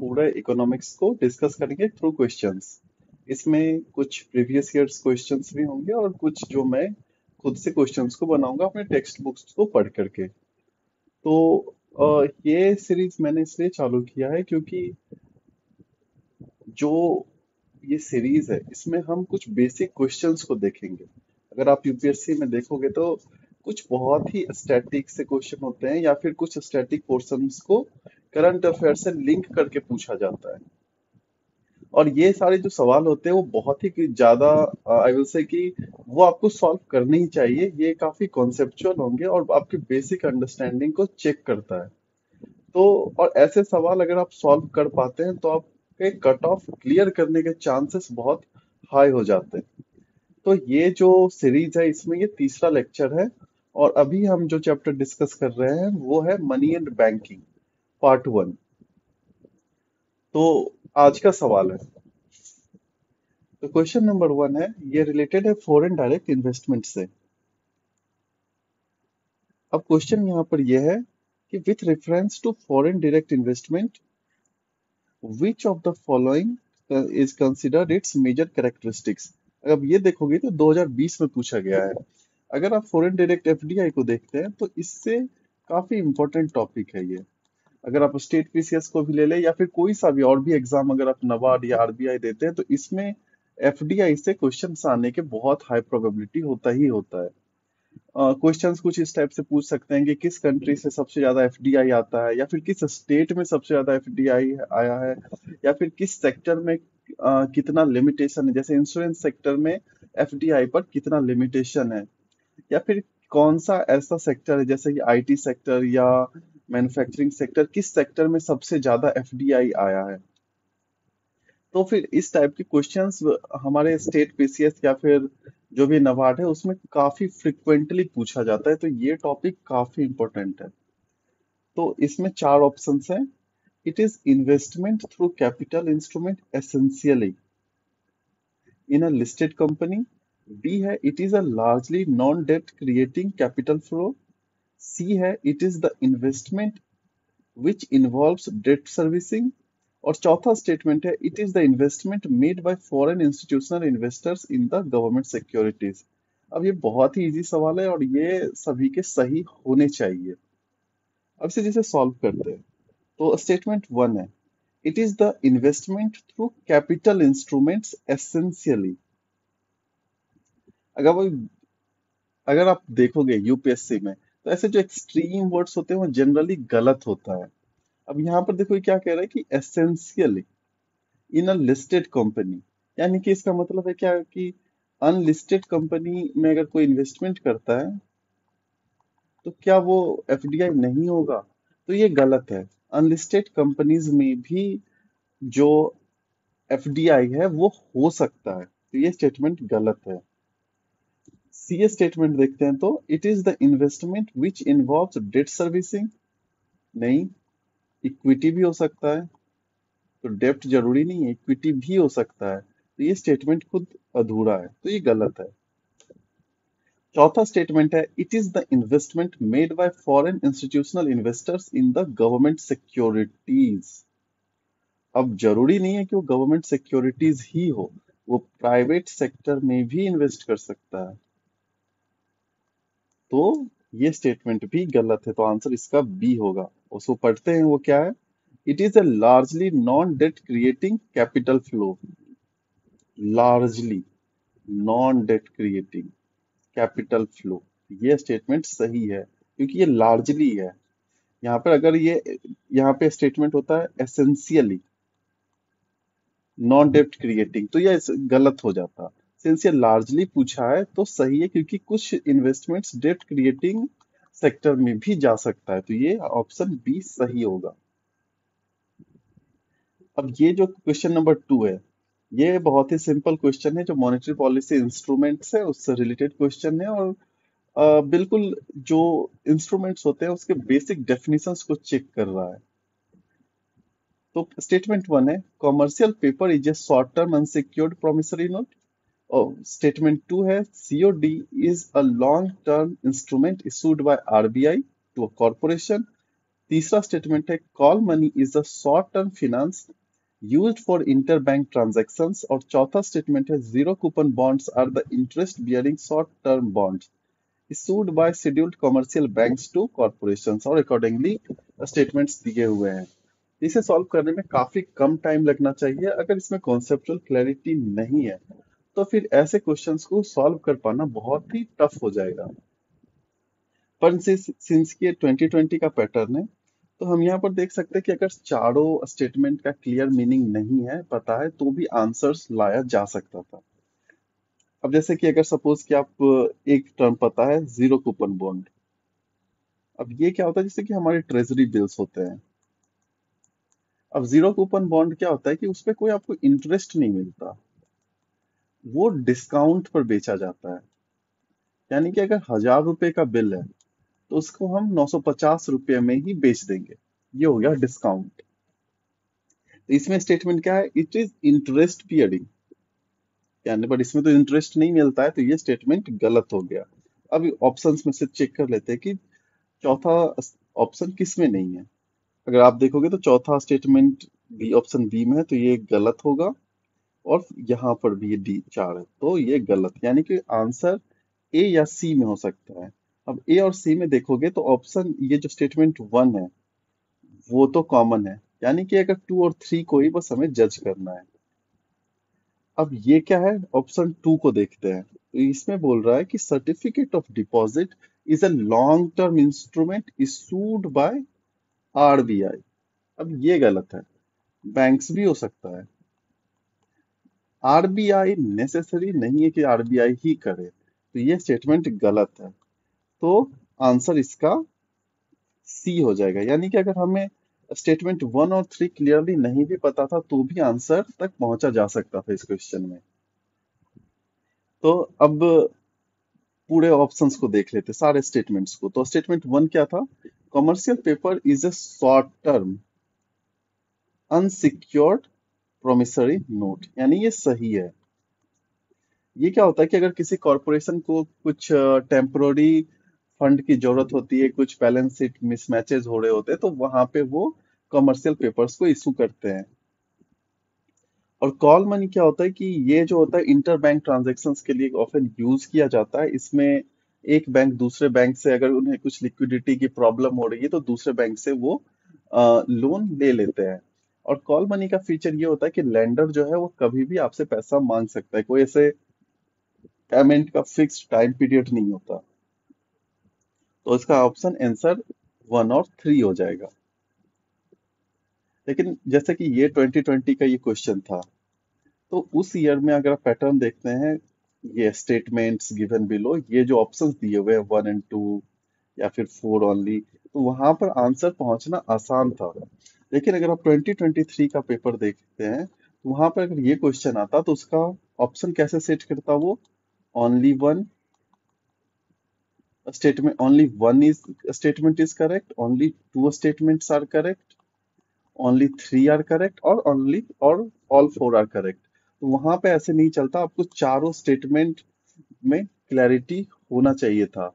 पूरा इकोनॉमिक्स को डिस्कस करेंगे थ्रू क्वेश्चंस। इसमें कुछ प्रीवियस ईयर्स क्वेश्चंस भी होंगे और कुछ जो मैं खुद से क्वेश्चंस को बनाऊंगा अपने टेक्स्ट बुक्स को पढ़ करके। तो ये सीरीज मैंने इसलिए चालू किया है क्योंकि जो ये सीरीज है इसमें हम कुछ बेसिक क्वेश्चंस को देखेंगे। अगर आप यूपीएससी में देखोगे तो कुछ बहुत ही स्टैटिक से क्वेश्चन होते हैं या फिर कुछ स्टैटिक पोर्शंस को करंट अफेयर से लिंक करके पूछा जाता है। और ये सारे जो सवाल होते हैं वो बहुत ही ज्यादा आई विल से कि वो आपको सॉल्व करने ही चाहिए। ये काफी कॉन्सेप्चुअल होंगे और आपकी बेसिक अंडरस्टैंडिंग को चेक करता है। तो और ऐसे सवाल अगर आप सॉल्व कर पाते हैं तो आपके कट ऑफ क्लियर करने के चांसेस बहुत हाई हो जाते हैं। तो ये जो सीरीज है इसमें ये तीसरा लेक्चर है और अभी हम जो चैप्टर डिस्कस कर रहे हैं वो है मनी एंड बैंकिंग पार्ट 1। तो आज का सवाल है, तो क्वेश्चन नंबर 1 है, ये रिलेटेड है फॉरेन डायरेक्ट इन्वेस्टमेंट से। अब क्वेश्चन यहाँ पर ये है कि with reference to foreign direct investment which of the following is considered its major characteristics. अब ये देखोगे तो 2020 में पूछा गया है। अगर आप फॉरेन डायरेक्ट एफडीआई को देखते हैं तो इससे काफी इंपॉर्टेंट टॉपिक है ये। अगर आप स्टेट पीसीएस को भी ले लें या फिर कोई सा भी और भी एग्जाम अगर आप नबार्ड या आरबीआई देते हैं तो इसमें एफडीआई से क्वेश्चन आने के बहुत हाई प्रोबेबिलिटी होता ही होता है। क्वेश्चंस कुछ इस टाइप से पूछ सकते हैं कि किस कंट्री से सबसे ज्यादा एफडीआई आता है या फिर किस स्टेट में सबसे ज्यादा एफडीआई आया है या फिर किस सेक्टर में कितना लिमिटेशन है। जैसे इंश्योरेंस सेक्टर में एफडीआई पर कितना लिमिटेशन है या फिर कौन सा ऐसा सेक्टर है जैसे कि आईटी सेक्टर या मैन्युफैक्चरिंग सेक्टर, किस सेक्टर में सबसे ज्यादा एफडीआई आया है। तो फिर इस टाइप के क्वेश्चंस हमारे स्टेट पीसीएस या फिर जो भी नबार्ड है उसमें काफी फ्रिक्वेंटली पूछा जाता है। तो ये टॉपिक काफी इंपॉर्टेंट है। तो इसमें चार ऑप्शंस हैं। It is investment through capital instrument essentially in a listed company. B है it is a largely non debt creating capital flow. C है it is the investment which involves debt servicing। और चौथा statement है it is the investment made by foreign institutional investors in the government securities. अब ये बहुत ही easy सवाल है और ये सभी के सही होने चाहिए। अब इसे जैसे सॉल्व करते हैं तो स्टेटमेंट 1 है it is the investment through capital instruments essentially. अगर वो अगर आप देखोगे यूपीएससी में तो ऐसे जो एक्सट्रीम वर्ड्स होते हैं वो जनरली गलत होता है। अब यहाँ पर देखो ये क्या कह रहा है कि essentially in a listed company, यानी कि इसका मतलब है क्या कि अनलिस्टेड कंपनी में अगर कोई इन्वेस्टमेंट करता है तो क्या वो एफडीआई नहीं होगा? तो ये गलत है। अनलिस्टेड कंपनीज में भी जो एफडीआई है वो हो सकता है। तो ये स्टेटमेंट गलत है। सी स्टेटमेंट देखते हैं तो it is the investment which involves debt servicing. नहीं, इक्विटी भी हो सकता है। तो डेप्ट जरूरी नहीं है, इक्विटी भी हो सकता है। तो ये स्टेटमेंट खुद अधूरा है, तो ये गलत है। चौथा स्टेटमेंट है it is the investment made by foreign institutional investors in the government securities. अब जरूरी नहीं है कि वो गवर्नमेंट सिक्योरिटीज ही हो, वो प्राइवेट सेक्टर में भी इन्वेस्ट कर सकता है। तो ये स्टेटमेंट भी गलत है, तो आंसर इसका बी होगा। उसको पढ़ते हैं वो क्या है। It is a largely non debt creating capital flow. Largely non debt creating capital flow, ये स्टेटमेंट सही है क्योंकि ये लार्जली है। यहाँ पर अगर ये यहाँ पे स्टेटमेंट होता है एसेंशियली नॉन डेट क्रिएटिंग तो ये गलत हो जाता। सिंस ये लार्जली पूछा है तो सही है क्योंकि कुछ इन्वेस्टमेंट्स डेट क्रिएटिंग सेक्टर में भी जा सकता है। तो ये ऑप्शन बी सही होगा। अब ये जो क्वेश्चन नंबर 2 है ये बहुत ही सिंपल क्वेश्चन है, जो मॉनेटरी पॉलिसी इंस्ट्रूमेंट्स है उससे रिलेटेड क्वेश्चन है और बिल्कुल जो इंस्ट्रूमेंट्स होते हैं उसके बेसिक डेफिनेशंस को चेक कर रहा है। तो स्टेटमेंट 1 है commercial paper is a short term unsecured promissory note. और स्टेटमेंट 2 है COD is a long term instrument issued by RBI to a corporation. तीसरा स्टेटमेंट है call money is a short term finance used for inter bank transactions, और चौथा statement है zero coupon bonds are the interest bearing short term bonds issued by scheduled commercial banks to corporations, और accordingly statements दिए हुए हैं। इसे solve करने में काफी कम टाइम लगना चाहिए। अगर इसमें कॉन्सेप्चुअल क्लैरिटी नहीं है तो फिर ऐसे क्वेश्चंस को सॉल्व कर पाना बहुत ही टफ हो जाएगा। पर सिंस ये 2020 का पैटर्न है, तो हम यहाँ पर देख सकते हैं कि अगर चारों स्टेटमेंट का क्लियर मीनिंग नहीं है पता है तो भी आंसर्स लाया जा सकता था। अब जैसे कि अगर सपोज कि आप एक टर्म पता है जीरो कूपन बॉन्ड, अब ये क्या होता है जैसे कि हमारे ट्रेजरी बिल्स होते हैं। अब जीरो कूपन बॉन्ड क्या होता है कि उसपे कोई आपको इंटरेस्ट नहीं मिलता, वो डिस्काउंट पर बेचा जाता है। यानी कि अगर 1000 रुपए का बिल है तो उसको हम 950 रुपये में ही बेच देंगे। ये हो गया डिस्काउंट। तो इसमें स्टेटमेंट क्या है, इट इज इंटरेस्ट बियरिंग, यानी पर इसमें तो इंटरेस्ट नहीं मिलता है, तो ये स्टेटमेंट गलत हो गया। अब ऑप्शंस में से चेक कर लेते हैं कि चौथा ऑप्शन किस में नहीं है। अगर आप देखोगे तो चौथा स्टेटमेंट बी, ऑप्शन बी में है, तो ये गलत होगा। और यहाँ पर भी ये डी 4 है तो ये गलत, यानी कि आंसर ए या सी में हो सकता है। अब ए और सी में देखोगे तो ऑप्शन ये जो स्टेटमेंट 1 है वो तो कॉमन है, यानी कि अगर 2 और 3 को ही बस हमें जज करना है। अब ये क्या है, ऑप्शन 2 को देखते हैं, तो इसमें बोल रहा है कि certificate of deposit is a long term instrument issued by RBI. अब ये गलत है, बैंक्स भी हो सकता है। आरबीआई नेसेसरी नहीं है कि आरबीआई ही करे, तो ये स्टेटमेंट गलत है। तो आंसर इसका सी हो जाएगा, यानी कि अगर हमें स्टेटमेंट 1 और 3 क्लियरली नहीं भी पता था तो भी आंसर तक पहुंचा जा सकता था इस क्वेश्चन में। तो अब पूरे ऑप्शंस को देख लेते, सारे स्टेटमेंट्स को। तो स्टेटमेंट 1 क्या था, commercial paper is a short term unsecured promissory note, यानी ये सही है। ये क्या होता है कि अगर किसी कॉरपोरेशन को कुछ टेम्पोररी फंड की जरूरत होती है, कुछ बैलेंस शीट मिसमैचेस हो रहे होते हैं, तो वहां पे वो कमर्शियल पेपर्स को इशू करते हैं। और कॉल मनी क्या होता है कि ये जो होता है इंटर बैंक ट्रांजेक्शन्स के लिए ऑफन यूज किया जाता है। इसमें एक बैंक दूसरे बैंक से अगर उन्हें कुछ लिक्विडिटी की प्रॉब्लम हो रही है तो दूसरे बैंक से वो लोन ले लेते हैं। और कॉल मनी का फीचर ये होता है कि लेंडर जो है वो कभी भी आपसे पैसा मांग सकता है, कोई ऐसे पेमेंट का फिक्स्ड टाइम पीरियड नहीं होता। तो इसका ऑप्शन आंसर 1 और 3 हो जाएगा। लेकिन जैसे कि ये 2020 का ये क्वेश्चन था, तो उस ईयर में अगर आप पैटर्न देखते हैं, ये स्टेटमेंट्स गिवन बिलो, ये जो ऑप्शंस दिए हुए हैं 1 एंड 2 या फिर 4 ओनली, तो वहां पर आंसर पहुंचना आसान था। लेकिन अगर आप 2023 का पेपर देखते हैं तो वहां पर अगर ये क्वेश्चन आता तो उसका ऑप्शन कैसे सेट करता वो, only one statement, only one is statement is correct, only two statements are correct, only three are correct, और only और all four are correct। तो वहां पे ऐसे नहीं चलता, आपको चारों स्टेटमेंट में क्लैरिटी होना चाहिए था।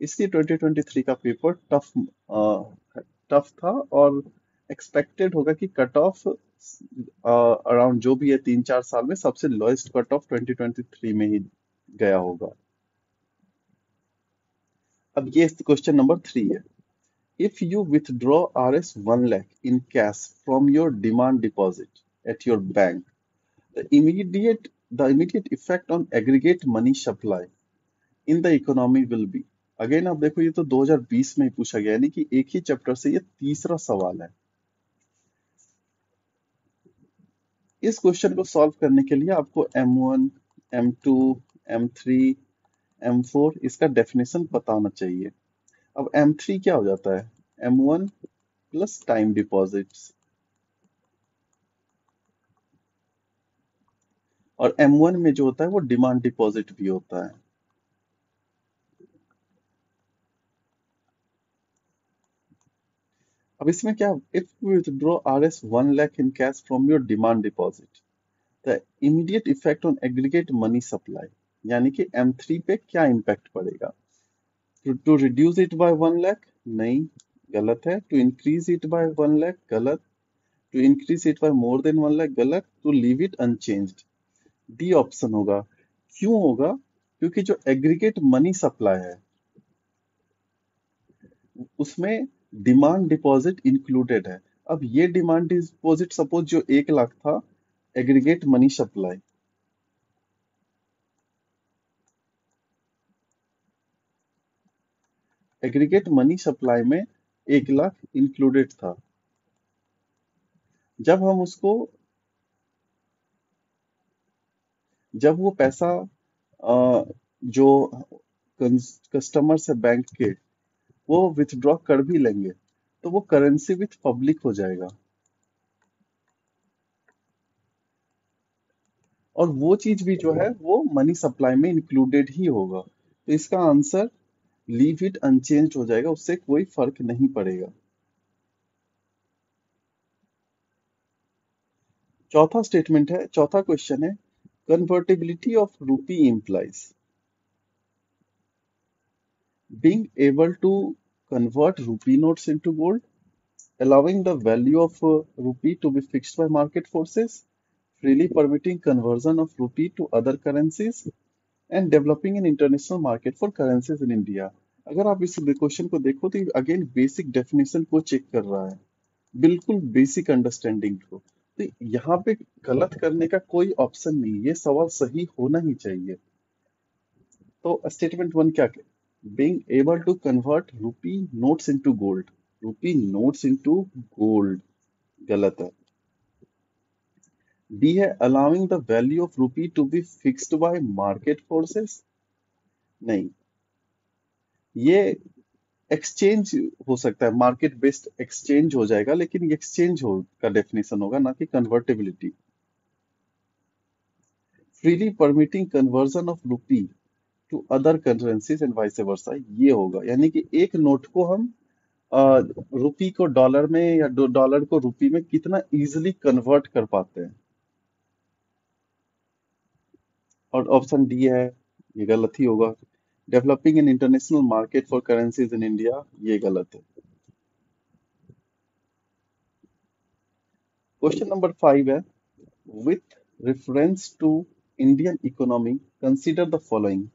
इसलिए 2023 का पेपर टफ था। और एक्सपेक्टेड होगा कि कट ऑफ अराउंड जो भी है 3-4 साल में सबसे लोएस्ट कट ऑफ 2023 में ही गया होगा। अब ये क्वेश्चन नंबर 3 है, if you withdraw Rs 1 lakh in cash from your demand deposit at your bank, the immediate effect on aggregate money supply in the economy will be। Again आप देखो ये तो 2020 में ही पूछा गया, यानी कि एक ही चैप्टर से ये तीसरा सवाल है। इस क्वेश्चन को सॉल्व करने के लिए आपको M1, M2, M3, M4 इसका डेफिनेशन पता होना चाहिए। अब M3 क्या हो जाता है, M1 प्लस टाइम डिपॉजिट्स, और M1 में जो होता है वो डिमांड डिपॉजिट भी होता है। अब इसमें क्या, if you withdraw Rs 1 lakh in cash from your demand deposit, the immediate effect on aggregate money supply, यानी कि M3 पे क्या इम्पैक्ट पड़ेगा। To reduce it by 1 lakh, नहीं, गलत है। To increase it by 1 lakh, गलत। To increase it by more than 1 lakh गलत, to leave it unchanged. D option होगा। क्यों होगा? क्योंकि जो एग्रीगेट मनी सप्लाई है उसमें डिमांड डिपॉजिट इंक्लूडेड है। अब ये डिमांड डिपॉजिट सपोज जो 1 लाख था, aggregate money supply, aggregate money supply में 1 लाख इंक्लूडेड था। जब हम उसको, जब वो पैसा जो कस्टमर से बैंक के वो विथड्रॉ कर भी लेंगे तो वो करेंसी विथ पब्लिक हो जाएगा, और वो चीज भी जो है वो मनी सप्लाई में इंक्लूडेड ही होगा। तो इसका आंसर लीव इट अनचेंज हो जाएगा, उससे कोई फर्क नहीं पड़ेगा। चौथा स्टेटमेंट है, चौथा क्वेश्चन है, कन्वर्टिबिलिटी ऑफ रूपी implies being able to convert rupee notes into gold, allowing the value of rupee to be fixed by market forces, freely permitting conversion of rupee to other currencies, and developing an international market for currencies in India। अगर आप इस question को देखो तो again basic definition को check कर रहा है, बिल्कुल बेसिक अंडरस्टैंडिंग को। तो यहाँ पे गलत करने का कोई ऑप्शन नहीं, ये सवाल सही होना ही चाहिए। तो स्टेटमेंट वन क्या है? Being able to convert rupee notes into gold, rupee notes into gold गलत है। बी है allowing the value of rupee to be fixed by market forces, नहीं, ये एक्सचेंज हो सकता है, मार्केट बेस्ड एक्सचेंज हो जाएगा, लेकिन ये एक्सचेंज हो का डेफिनेशन होगा, ना कि convertibility. Freely permitting conversion of rupee to other currencies and vice versa, ये होगा, यानी कि एक नोट को हम रुपी को डॉलर में या डॉलर को रुपी में कितना इजीली कन्वर्ट कर पाते हैं। और ऑप्शन डी है, ये गलत ही होगा। Developing an international market for currencies in India, ये गलत है। क्वेश्चन नंबर 5 है, with reference to Indian economy consider the following.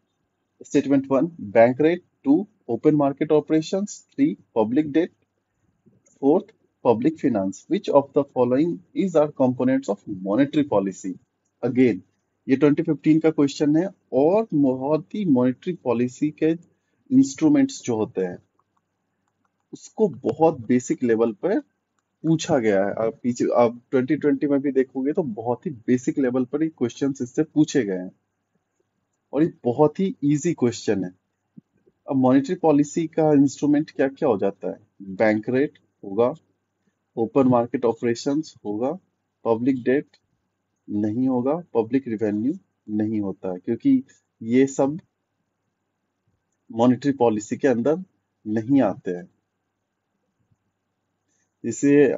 Statement one, bank rate. Two, open market operations. Three, public debt. Fourth, public finance. Which of the following is are components of monetary policy. Again ये 2015 का question है, और बहुत ही monetary policy के instruments जो होते हैं उसको बहुत बेसिक लेवल पर पूछा गया है। आप पीछे आप 2020 में भी देखोगे तो बहुत ही बेसिक लेवल पर ही क्वेश्चंस इससे पूछे गए हैं, और ये बहुत ही इजी क्वेश्चन है। अब मॉनेटरी पॉलिसी का इंस्ट्रूमेंट क्या क्या हो जाता है? बैंक रेट होगा, ओपन मार्केट ऑपरेशंस होगा, पब्लिक डेट नहीं होगा, पब्लिक रिवेन्यू नहीं होता है, क्योंकि ये सब मॉनेटरी पॉलिसी के अंदर नहीं आते हैं। इसे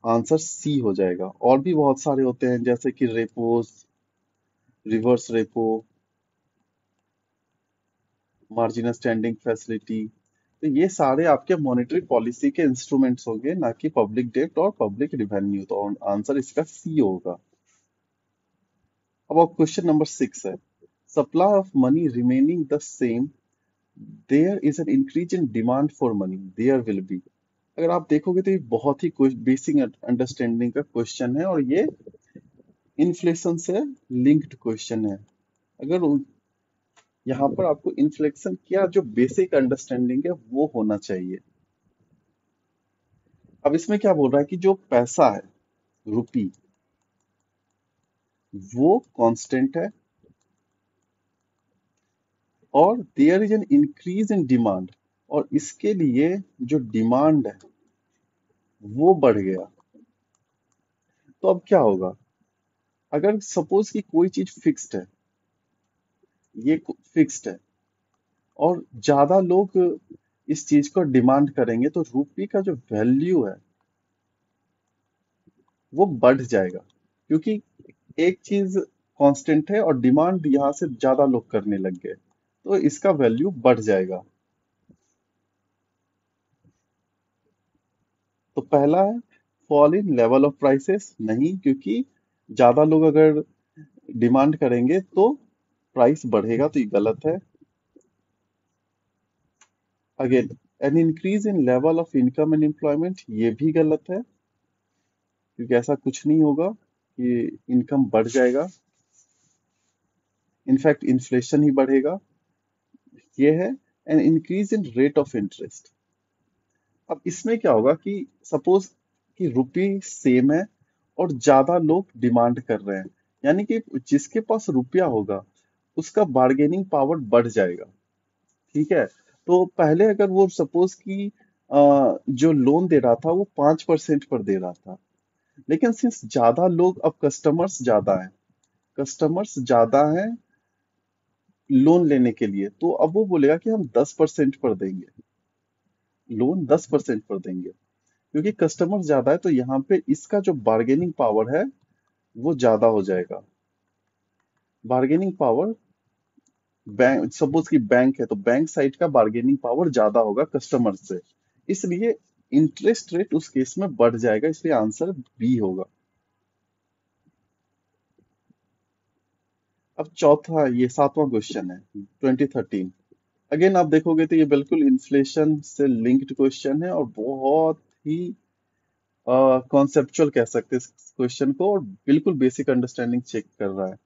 आंसर सी हो जाएगा। और भी बहुत सारे होते हैं, जैसे कि repos, reverse repo, marginal standing facility. तो ये सारे आपके मॉनेटरी पॉलिसी के इंस्ट्रूमेंट्स होंगे, ना कि पब्लिक डेट और पब्लिक रिवेन्यू। तो आंसर इसका सी होगा। अब क्वेश्चन नंबर 6 है, supply of money remaining the same, there is an increase in demand for money, there will be. अगर आप देखोगे तो ये बहुत ही बेसिक अंडरस्टैंडिंग का क्वेश्चन है, और ये इन्फ्लेशन से लिंक्ड क्वेश्चन है। अगर यहाँ पर आपको इन्फ्लेशन क्या जो बेसिक अंडरस्टैंडिंग है वो होना चाहिए। अब इसमें क्या बोल रहा है कि जो पैसा है रुपी वो कांस्टेंट है, और there is an increase in demand, और इसके लिए जो डिमांड है वो बढ़ गया। तो अब क्या होगा? अगर सपोज कि कोई चीज फिक्स्ड है, ये फिक्स्ड है, और ज्यादा लोग इस चीज को डिमांड करेंगे, तो रुपी का जो वैल्यू है वो बढ़ जाएगा, क्योंकि एक चीज कांस्टेंट है और डिमांड यहाँ से ज्यादा लोग करने लग गए, तो इसका वैल्यू बढ़ जाएगा। तो पहला है fall in level of prices, नहीं, क्योंकि ज्यादा लोग अगर डिमांड करेंगे तो प्राइस बढ़ेगा, तो ये गलत है। Again, N increase in level of income and employment, ये भी गलत है, क्योंकि ऐसा कुछ नहीं होगा कि इनकम बढ़ जाएगा, इनफैक्ट इन्फ्लेशन ही बढ़ेगा। ये है N increase in rate of interest. अब इसमें क्या होगा कि सपोज कि रुपये सेम है और ज्यादा लोग डिमांड कर रहे हैं, यानी कि जिसके पास रुपया होगा उसका बार्गेनिंग पावर बढ़ जाएगा। ठीक है, तो पहले अगर वो सपोज कि जो लोन दे रहा था वो 5% पर दे रहा था, लेकिन सिंस ज्यादा लोग, अब कस्टमर्स ज्यादा हैं लोन लेने के लिए, तो अब वो बोलेगा कि हम 10% पर देंगे, लोन 10% पर देंगे, क्योंकि कस्टमर ज्यादा है, तो यहाँ पे इसका जो बार्गेनिंग पावर है वो ज्यादा हो जाएगा। बार्गेनिंग पावर, बैंक सपोज कि बैंक है तो बैंक साइड का बार्गेनिंग पावर ज्यादा होगा कस्टमर से, इसलिए इंटरेस्ट रेट उस केस में बढ़ जाएगा, इसलिए आंसर बी होगा। अब चौथा, ये सातवां क्वेश्चन है 2013। अगेन आप देखोगे तो ये बिल्कुल इन्फ्लेशन से लिंक्ड क्वेश्चन है और बहुत ही कॉन्सेप्चुअल कह सकते हैं इस क्वेश्चन को, और बिल्कुल बेसिक अंडरस्टैंडिंग चेक कर रहा है।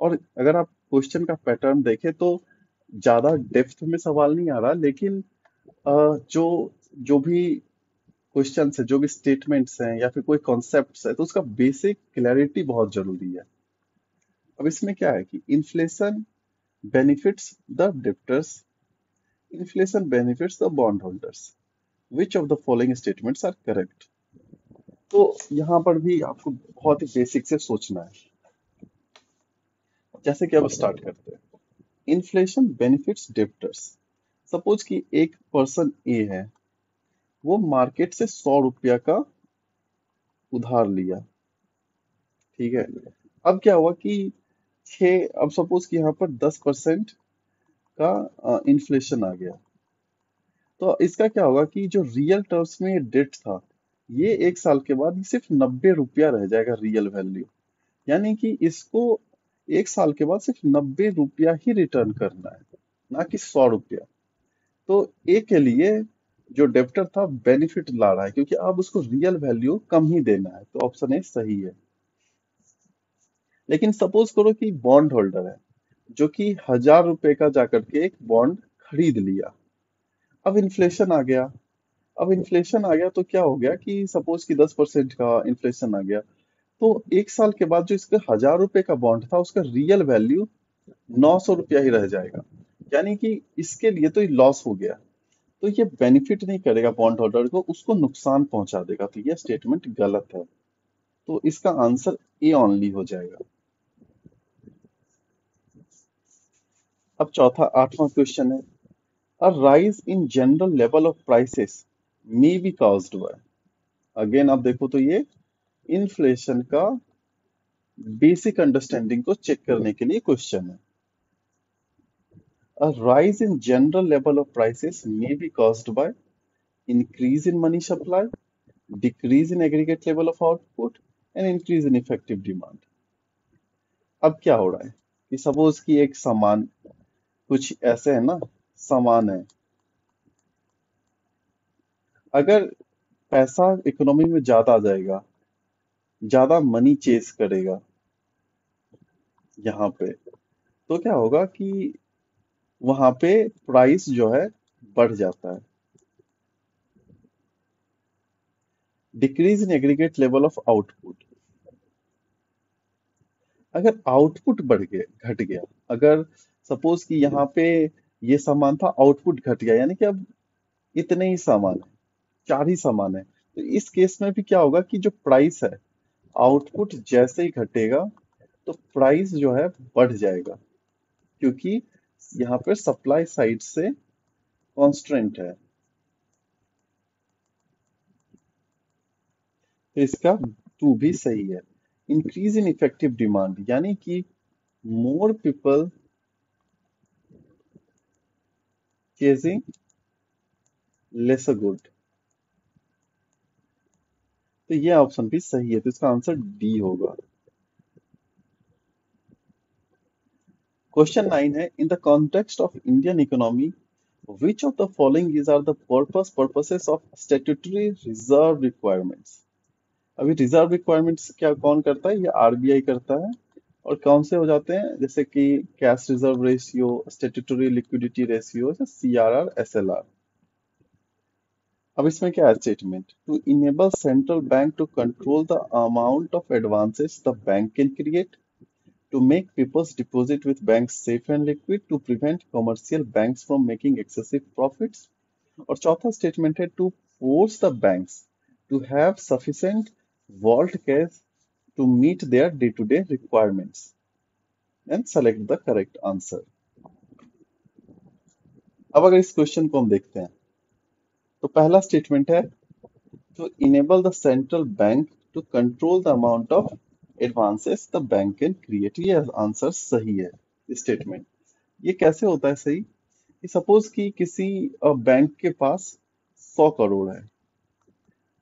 और अगर आप क्वेश्चन का पैटर्न देखें तो ज्यादा डेप्थ में सवाल नहीं आ रहा, लेकिन जो जो भी क्वेश्चन है, जो भी स्टेटमेंट्स हैं या फिर कोई कॉन्सेप्ट्स है, तो उसका बेसिक क्लैरिटी बहुत जरूरी है। अब इसमें क्या है कि inflation benefits the debtors, inflation benefits the bond holders, which of the following statements are correct. तो यहाँ पर भी आपको बहुत ही बेसिक से सोचना है। जैसे कि अब स्टार्ट करते हैं। Inflation benefits debtors. सपोज कि एक पर्सन ए है, वो मार्केट से 100 रुपया का उधार लिया। ठीक है, अब क्या हुआ कि अब सपोज कि यहाँ पर 10% का इन्फ्लेशन आ गया, तो इसका क्या होगा कि जो रियल टर्म्स में ये डेट था, ये 1 साल के बाद ये सिर्फ 90 रुपया रह जाएगा रियल वैल्यू, यानी कि इसको 1 साल के बाद सिर्फ 90 रुपया ही रिटर्न करना है, ना कि 100 रुपया। तो ए के लिए जो डेप्टर था बेनिफिट ला रहा है, क्योंकि अब उसको रियल वैल्यू कम ही देना है, तो ऑप्शन ए सही है। लेकिन सपोज करो कि बॉन्ड होल्डर है, जो कि 1000 रुपए का जाकर के एक बॉन्ड खरीद लिया। अब इन्फ्लेशन आ गया, तो क्या हो गया कि सपोज कि 10% का इन्फ्लेशन आ गया, तो 1 साल के बाद जो इसका 1000 रुपए का बॉन्ड था उसका रियल वैल्यू 900 रुपया ही रह जाएगा, यानी कि इसके लिए तो ये लॉस हो गया, तो ये बेनिफिट नहीं करेगा बॉन्ड होल्डर को, उसको नुकसान पहुंचा देगा, तो ये स्टेटमेंट गलत है। तो इसका आंसर ए ओनली हो जाएगा। अब चौथा, आठवां क्वेश्चन है, a rise in general level of prices may be caused by. Again आप देखो तो ये इन्फ्लेशन का बेसिक अंडरस्टैंडिंग को चेक करने के लिए क्वेश्चन है। A rise in general level of prices may be caused by increase in money supply, decrease in aggregate level of output, and increase in effective demand. अब क्या हो रहा है कि सपोज कि एक सामान, कुछ ऐसे है ना, सामान है, अगर पैसा इकोनॉमी में ज्यादा आ जाएगा, ज्यादा मनी चेस करेगा यहाँ पे, तो क्या होगा कि वहां पे प्राइस जो है बढ़ जाता है। Decrease in aggregate level of output, अगर आउटपुट बढ़ गया, घट गया, अगर सपोज कि यहाँ पे ये सामान था, आउटपुट घट गया, यानी कि अब इतने ही सामान है, 4 ही सामान है, तो इस केस में भी क्या होगा कि जो प्राइस है, आउटपुट जैसे ही घटेगा तो प्राइस जो है बढ़ जाएगा, क्योंकि यहाँ पर सप्लाई साइड से कॉन्स्ट्रेंट है। तो इसका टू भी सही है। इंक्रीज इन इफेक्टिव डिमांड, यानी कि more people chasing lesser good, तो ये ऑप्शन भी सही है, तो इसका आंसर डी होगा। क्वेश्चन 9 है, in the context of Indian economy which of the following is are the purposes of statutory reserve requirements. अभी रिजर्व रिक्वायरमेंट्स क्या कौन करता है, ये आरबीआई करता है। और कौन से हो जाते हैं, जैसे कि cash reserve ratio, statutory liquidity ratio, CRR, SLR. अब इसमें क्या है statement, to enable central bank to control the amount of advances the bank can create, to make people's deposit with banks safe and liquid, to prevent commercial banks from making excessive profits। और चौथा statement है, to force the banks to have sufficient vault cash to meet their day to day requirements and select the correct answer. अब अगर इस question को हम देखते हैं, तो पहला स्टेटमेंट है, to enable the central bank to control the amount of advances the bank can create। ये आंसर सही है स्टेटमेंट। ये कैसे होता है सही, कि सपोज कि किसी बैंक के पास 100 करोड़ है,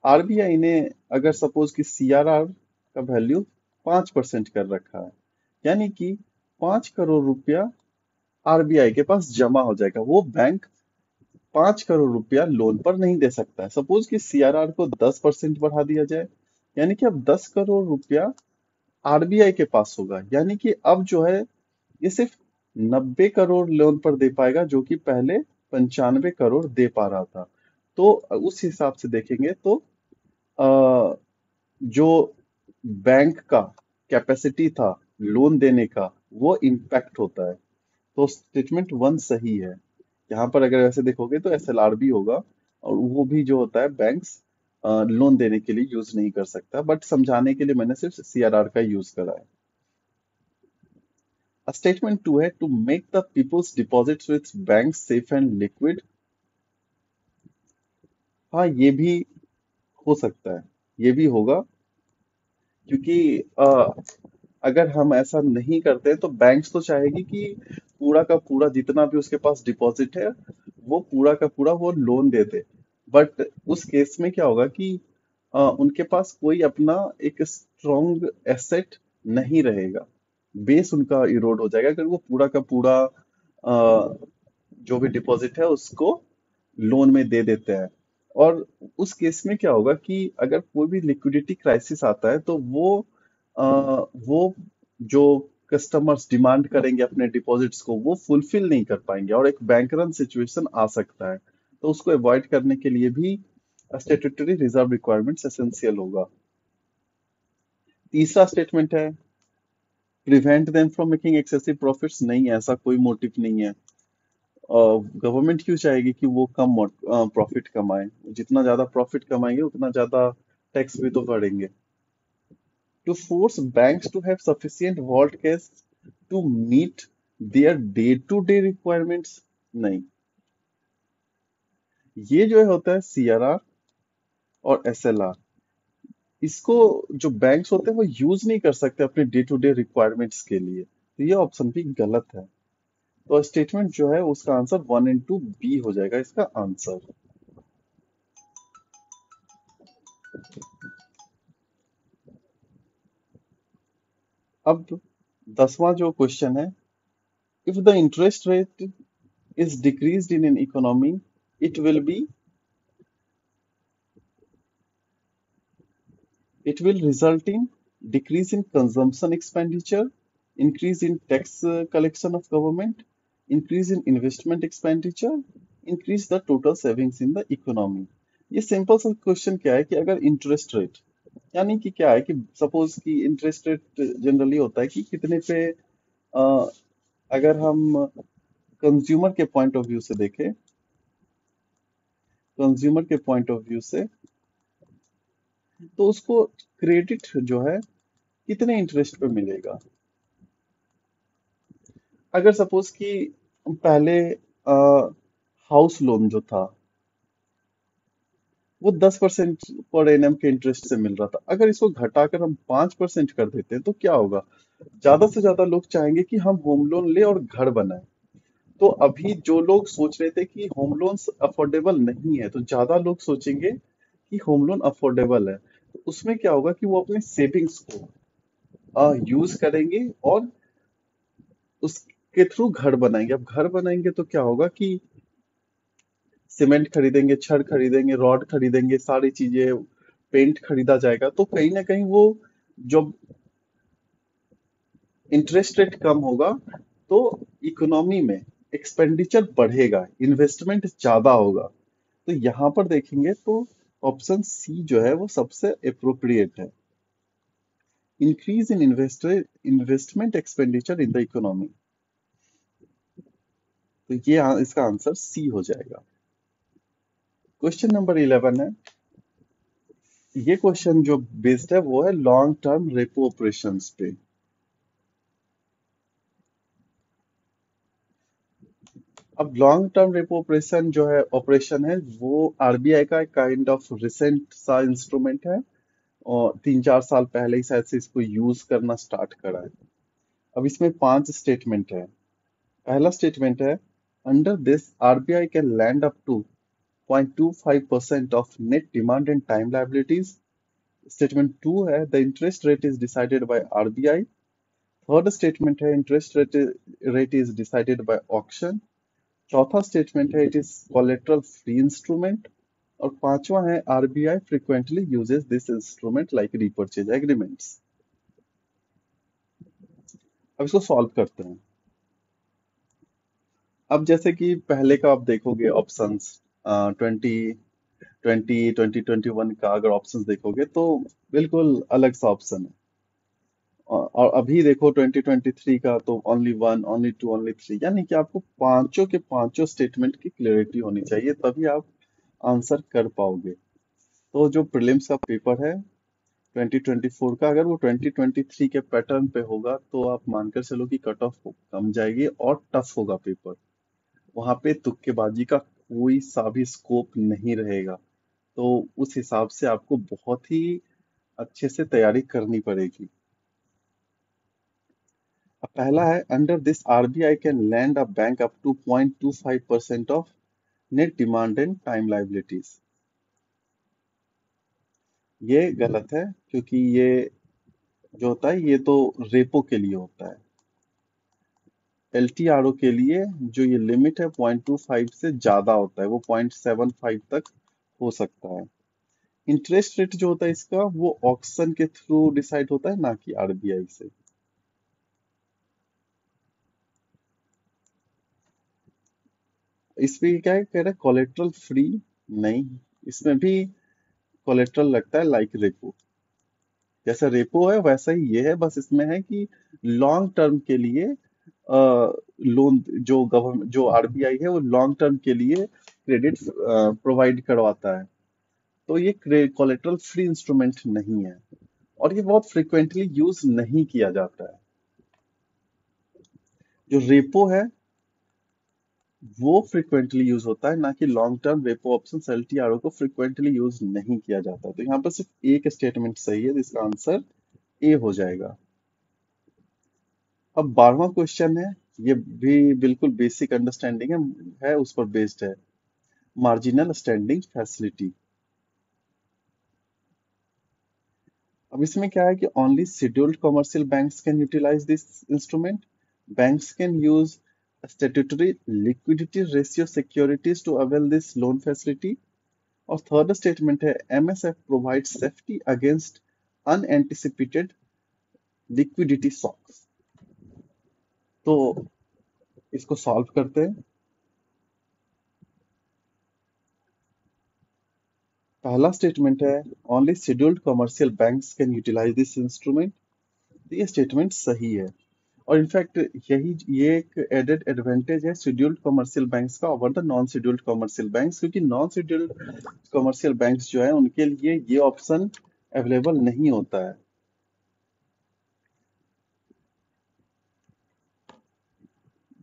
आरबीआई ने अगर सपोज कि सीआरआर का वैल्यू 5% कर रखा है, यानी कि 5 करोड़ रुपया आरबीआई के पास जमा हो जाएगा। वो बैंक 5 करोड़ रुपया लोन पर नहीं दे सकता है। सपोज कि सीआरआर को 10% बढ़ा दिया जाए, यानी कि अब 10 करोड़ रुपया आरबीआई के पास होगा, यानी कि अब जो है ये सिर्फ 90 करोड़ लोन पर दे पाएगा, जो कि पहले 95 करोड़ दे पा रहा था। तो उस हिसाब से देखेंगे तो अ, जो बैंक का कैपेसिटी था लोन देने का, वो इम्पैक्ट होता है। तो स्टेटमेंट 1 सही है। यहाँ पर अगर ऐसे देखोगे तो एसएलआर भी होगा, और वो भी जो होता है बैंक्स लोन देने के लिए यूज नहीं कर सकता, बट समझाने के लिए मैंने सिर्फ सीआरआर का यूज करा है। स्टेटमेंट 2 है, to make the people's deposits with bank safe and liquid. हाँ, ये भी हो सकता है, ये भी होगा, क्योंकि अगर हम ऐसा नहीं करते तो बैंक्स तो चाहेगी कि पूरा का पूरा जितना भी उसके पास डिपॉजिट है, वो पूरा का पूरा वो लोन दे दे। बट उस केस में क्या होगा कि उनके पास कोई अपना एक स्ट्रॉन्ग एसेट नहीं रहेगा, बेस उनका इरोड हो जाएगा अगर वो पूरा का पूरा जो भी डिपॉजिट है उसको लोन में दे देते हैं। और उस केस में क्या होगा कि अगर कोई भी लिक्विडिटी क्राइसिस आता है, तो वो जो कस्टमर्स डिमांड करेंगे अपने डिपॉजिट्स को, वो फुलफिल नहीं कर पाएंगे और एक बैंक रन सिचुएशन आ सकता है। तो उसको अवॉइड करने के लिए भी स्टैट्यूटरी रिजर्व रिक्वायरमेंट्स एसेंशियल होगा। तीसरा स्टेटमेंट है, prevent them from making excessive profits. नहीं, ऐसा कोई मोटिव नहीं है। गवर्नमेंट क्यों चाहेगी कि वो कम प्रॉफिट कमाए, जितना ज्यादा प्रॉफिट कमाएंगे उतना ज्यादा टैक्स भी तो बढ़ेंगे। To force banks to have sufficient vault cash to meet their day to day requirements. नहीं, ये जो है होता है सीआरआर और एसएलआर, इसको जो बैंक्स होते हैं वो यूज नहीं कर सकते अपने डे टू डे रिक्वायरमेंट्स के लिए, तो ये ऑप्शन भी गलत है। तो स्टेटमेंट जो है उसका आंसर 1 और 2 बी हो जाएगा इसका आंसर। अब 10वां जो क्वेश्चन है, if the interest rate is decreased in an economy, it will be it will result in decrease in consumption expenditure, increase in tax collection of government, increase in investment expenditure, increase the total savings in the economy। ये simple सा question क्या है कि अगर interest rate, यानी कि क्या है कि सपोज कि इंटरेस्ट रेट जनरली होता है कि कितने पे, अ, अगर हम कंज्यूमर के पॉइंट ऑफ व्यू से देखें, कंज्यूमर के पॉइंट ऑफ व्यू से, तो उसको क्रेडिट जो है कितने इंटरेस्ट पे मिलेगा। अगर सपोज कि पहले हाउस लोन जो था वो 10% पर एनएम के इंटरेस्ट से मिल रहा था, अगर इसको घटाकर हम 5% कर देते हैं तो क्या होगा, ज्यादा से ज्यादा लोग चाहेंगे कि हम होम लोन ले और घर बनाए। तो अभी जो लोग सोच रहे थे कि होम लोन्स अफोर्डेबल नहीं है, तो ज्यादा लोग सोचेंगे कि होम लोन अफोर्डेबल है। तो उसमें क्या होगा कि वो अपने सेविंग्स को यूज करेंगे और उसके थ्रू घर बनाएंगे। अब घर बनाएंगे तो क्या होगा कि सीमेंट खरीदेंगे, छड़ खरीदेंगे, रॉड खरीदेंगे, सारी चीजें, पेंट खरीदा जाएगा। तो कहीं ना कहीं वो जब इंटरेस्ट रेट कम होगा तो इकोनॉमी में एक्सपेंडिचर बढ़ेगा, इन्वेस्टमेंट ज्यादा होगा। तो यहाँ पर देखेंगे तो ऑप्शन सी जो है वो सबसे अप्रोप्रिएट है, increase in investment expenditure in the economy. तो ये इसका आंसर सी हो जाएगा। क्वेश्चन नंबर 11 है। ये क्वेश्चन जो बेस्ड है वो है लॉन्ग टर्म रेपो ऑपरेशंस पे। अब लॉन्ग टर्म रेपो ऑपरेशन है वो आरबीआई का काइंड ऑफ रिसेंट सा इंस्ट्रूमेंट है, और 3-4 साल पहले ही शायद से इसको यूज करना स्टार्ट करा है। अब इसमें 5 स्टेटमेंट है। पहला स्टेटमेंट है, under this RBI can land up to 0.25% of net demand and time liabilities. Statement 2 है, the interest rate is decided by RBI. Third statement है, interest rate is decided by auction. चौथा statement है, it is collateral free instrument. और पांचवा है, RBI frequently uses this instrument like repurchase agreements. अब इसको solve करते हैं। अब जैसे कि पहले का आप देखोगे ऑप्शंस, 2020 2021 का अगर ऑप्शंस देखोगे तो बिल्कुल अलग सा ऑप्शन है। और अभी देखो 2023 का तो only one, only two, only three, यानी कि आपको पांचों के पांचों स्टेटमेंट की क्लियरिटी होनी चाहिए, तभी आप आंसर कर पाओगे। तो जो प्रीलिम्स का पेपर है 2024 का, अगर वो 2023 के पैटर्न पे होगा तो आप मानकर चलो कि कट ऑफ कम जाएगी और टफ होगा पेपर। वहां पे तुक्केबाजी का कोई सा भी स्कोप नहीं रहेगा। तो उस हिसाब से आपको बहुत ही अच्छे से तैयारी करनी पड़ेगी। अब पहला है, under this RBI can lend a bank up to 0.25% of net demand and time liabilities. ये गलत है, क्योंकि ये जो होता है ये तो रेपो के लिए होता है। एलटीआरओ के लिए जो ये लिमिट है 0.25 से ज्यादा होता है, वो 0.75 तक हो सकता है। इंटरेस्ट रेट जो होता है इसका वो ऑक्शन के थ्रू डिसाइड होता है, ना कि आरबीआई से। इसमें क्या है, कह रहा है कोलेट्रल फ्री। नहीं, इसमें भी कोलेट्रल लगता है लाइक रेपो। जैसा रेपो है वैसा ही ये है, बस इसमें है कि लॉन्ग टर्म के लिए लोन, जो गवर्नमेंट जो आरबीआई है वो लॉन्ग टर्म के लिए क्रेडिट प्रोवाइड करवाता है। तो ये कोलेट्रल फ्री इंस्ट्रूमेंट नहीं है, और ये बहुत फ्रिक्वेंटली यूज नहीं किया जाता है। जो रेपो है वो फ्रिक्वेंटली यूज होता है, ना कि लॉन्ग टर्म रेपो ऑप्शन एलटीआरओ को फ्रिक्वेंटली यूज नहीं किया जाता। तो यहाँ पर सिर्फ एक स्टेटमेंट सही है, जिसका आंसर ए हो जाएगा। अब 12वां क्वेश्चन है। ये भी बिल्कुल बेसिक अंडरस्टैंडिंग है उस पर बेस्ड है। Marginal standing facility. अब इसमें क्या है कि only scheduled commercial banks can utilise this instrument. Banks can use statutory liquidity ratio securities to avail this loan facility। और थर्ड स्टेटमेंट है, MSF provide safety against unanticipated liquidity shocks. तो इसको solve करते हैं। पहला स्टेटमेंट है, only scheduled commercial banks can utilise this instrument. तो ये स्टेटमेंट सही है, और इनफैक्ट ये एक एडेड एडवांटेज है शेड्यूल्ड कमर्शियल बैंक्स का over the non scheduled commercial banks, क्योंकि नॉन शेड्यूल्ड कमर्शियल बैंक्स जो है उनके लिए ये ऑप्शन अवेलेबल नहीं होता है।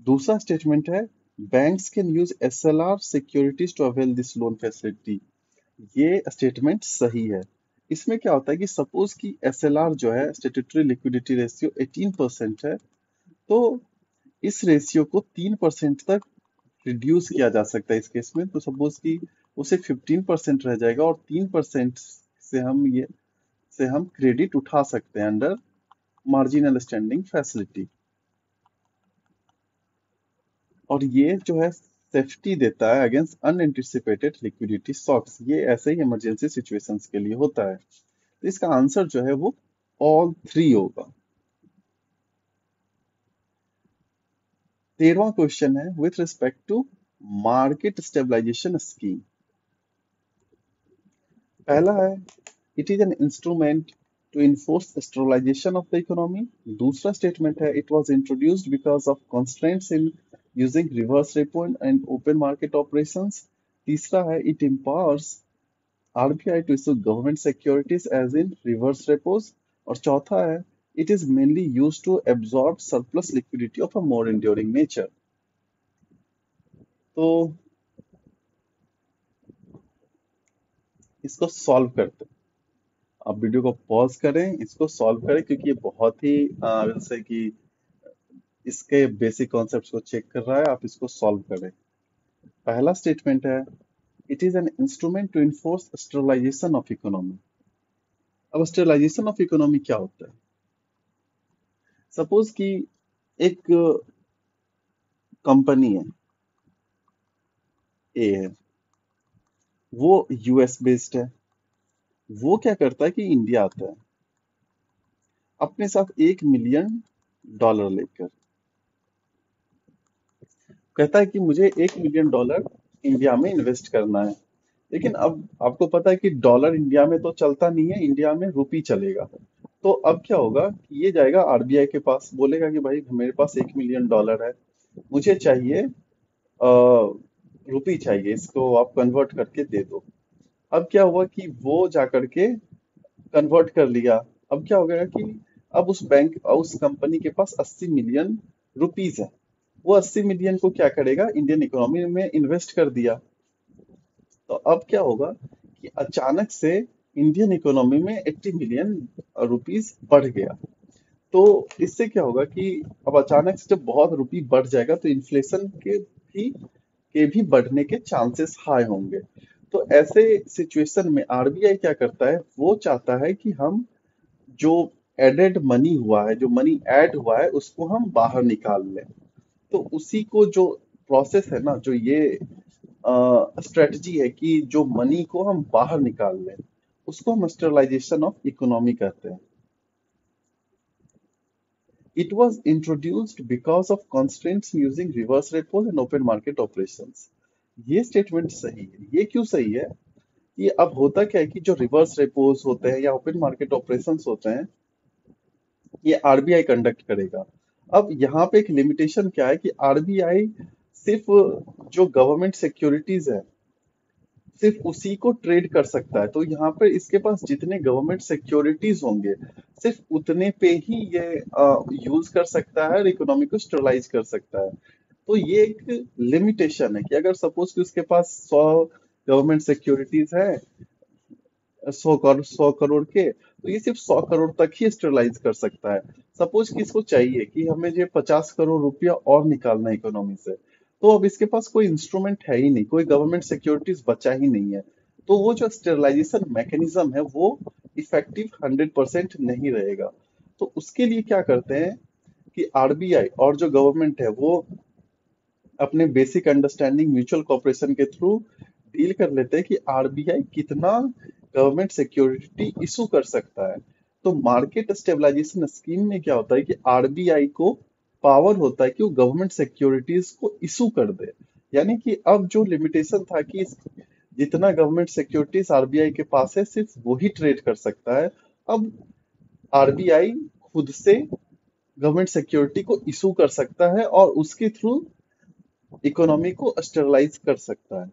दूसरा स्टेटमेंट है, banks can use SLR securities to avail this loan facility. ये स्टेटमेंट सही है। इसमें क्या होता है कि सपोज कि एसएलआर जो है, स्टेट्यूटरी लिक्विडिटी रेशियो 18% है, तो इस रेशियो को 3% तक रिड्यूस किया जा सकता है इस केस में। तो सपोज कि उसे 15% रह जाएगा, और 3% से हम ये से हम क्रेडिट उठा सकते हैं अंडर मार्जिनल स्टैंडिंग फैसिलिटी। और ये जो है सेफ्टी देता है अगेंस्ट अनएंटिसिपेटेड लिक्विडिटी शॉक्स। ये ऐसे ही इमरजेंसी सिचुएशंस के लिए होता है। तो इसका आंसर जो है वो ऑल थ्री होगा। 13वां क्वेश्चन है with respect to market stabilisation scheme. पहला है it is an instrument to enforce stabilisation of the economy. दूसरा स्टेटमेंट है it was introduced because of constraints in using reverse repo and open market operations. तीसरा है it empowers RBI to issue government securities as in reverse repos। और चौथा है it is mainly used to absorb surplus liquidity of a more enduring nature। तो इसको solve करते हैं। आप वीडियो को पॉज करें, इसको सॉल्व करें, क्योंकि ये बहुत ही जैसे कि इसके बेसिक कॉन्सेप्ट्स को चेक कर रहा है। आप इसको सॉल्व करें। पहला स्टेटमेंट है it is an instrument to enforce stabilisation of economy. अब स्टेबलाइजेशन ऑफ इकोनॉमी क्या होता है? सपोज कि एक कंपनी है, ए है, वो यूएस बेस्ड है। वो क्या करता है कि इंडिया आता है अपने साथ $1 मिलियन लेकर। कहता है कि मुझे $1 मिलियन इंडिया में इन्वेस्ट करना है। लेकिन अब आपको पता है कि डॉलर इंडिया में तो चलता नहीं है, इंडिया में रुपी चलेगा। तो अब क्या होगा कि ये जाएगा आरबीआई के पास, बोलेगा कि भाई मेरे पास $1 मिलियन है, मुझे चाहिए रुपी चाहिए, इसको आप कन्वर्ट करके दे दो। अब क्या हुआ कि वो जाकर के कन्वर्ट कर लिया। अब क्या हो गया कि अब उस कंपनी के पास 80 मिलियन रुपीज है। वो 80 मिलियन को क्या करेगा, इंडियन इकोनॉमी में इन्वेस्ट कर दिया। तो अब क्या होगा कि अचानक से इंडियन इकोनॉमी में 80 मिलियन रुपीज बढ़ गया। तो इससे क्या होगा कि अब अचानक से जब बहुत रुपी बढ़ जाएगा तो इन्फ्लेशन के भी बढ़ने के चांसेस हाई होंगे। तो ऐसे सिचुएशन में आरबीआई क्या करता है, वो चाहता है कि हम जो एडेड मनी हुआ है, जो मनी ऐड हुआ है, उसको हम बाहर निकाल लें। तो उसी को जो प्रोसेस है ना, जो ये स्ट्रेटजी है कि जो मनी को हम बाहर निकाल लें, उसको हम स्टेबलाइजेशन ऑफ इकोनॉमी कहते हैं। It was introduced because of constraints using reverse repos and open market operations। ये स्टेटमेंट सही है। ये क्यों सही है? ये अब होता क्या है कि जो रिवर्स रेपोज होते हैं या ओपन मार्केट ऑपरेशंस होते हैं, ये आरबीआई कंडक्ट करेगा। अब यहाँ पे एक लिमिटेशन क्या है कि आरबीआई सिर्फ जो गवर्नमेंट सिक्योरिटीज है, सिर्फ उसी को ट्रेड कर सकता है। तो यहाँ पे इसके पास जितने गवर्नमेंट सिक्योरिटीज होंगे, सिर्फ उतने पे ही ये यूज कर सकता है और इकोनॉमी को स्टेबलाइज कर सकता है। तो ये एक लिमिटेशन है कि अगर सपोज कि उसके पास 100 गवर्नमेंट सिक्योरिटीज है, 100 करोड़ के, तो ये सिर्फ 100 करोड़ तक ही स्टेबलाइज कर सकता है। सपोज कि इसको चाहिए कि हमें जो 50 करोड़ रुपया और निकालना है इकोनॉमी से, तो अब इसके पास कोई इंस्ट्रूमेंट है ही नहीं, कोई गवर्नमेंट सिक्योरिटीज बचा ही नहीं है। तो वो जो स्टेबलाइजेशन मैकेनिज्म है वो इफेक्टिव 100% नहीं रहेगा। तो उसके लिए क्या करते हैं कि आरबीआई और जो गवर्नमेंट है वो अपने बेसिक अंडरस्टैंडिंग म्यूचुअल कॉपरेशन के थ्रू डील कर लेते हैं कि आरबीआई कितना गवर्नमेंट सिक्योरिटी इशू कर सकता है। तो मार्केट स्टेबलाइजेशन स्कीम में क्या होता है कि आरबीआई को पावर होता है कि वो गवर्नमेंट सिक्योरिटीज को इशू कर दे। यानी कि अब जो लिमिटेशन था कि जितना गवर्नमेंट सिक्योरिटीज आरबीआई के पास है सिर्फ वो ही ट्रेड कर सकता है, अब आरबीआई खुद से गवर्नमेंट सिक्योरिटी को इशू कर सकता है और उसके थ्रू इकोनॉमी को स्टेबलाइज कर सकता है।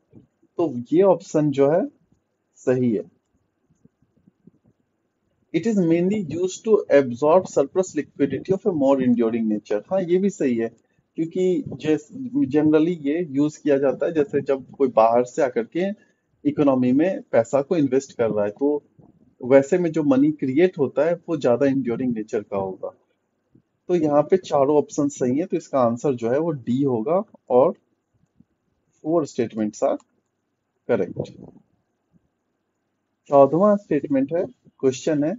तो ये ऑप्शन जो है सही है। It is mainly use to absorb surplus liquidity of a more enduring nature. हाँ, ये भी सही है, क्योंकि जनरली ये यूज किया जाता है जैसे जब कोई बाहर से आकर के इकोनॉमी में पैसा को इन्वेस्ट कर रहा है, तो वैसे में जो मनी क्रिएट होता है वो ज्यादा इंड्योरिंग नेचर का होगा। तो यहाँ पे चारों ऑप्शन सही है, तो इसका आंसर जो है वो डी होगा और 4 स्टेटमेंट्स आर करेक्ट। 14वां स्टेटमेंट है, क्वेश्चन है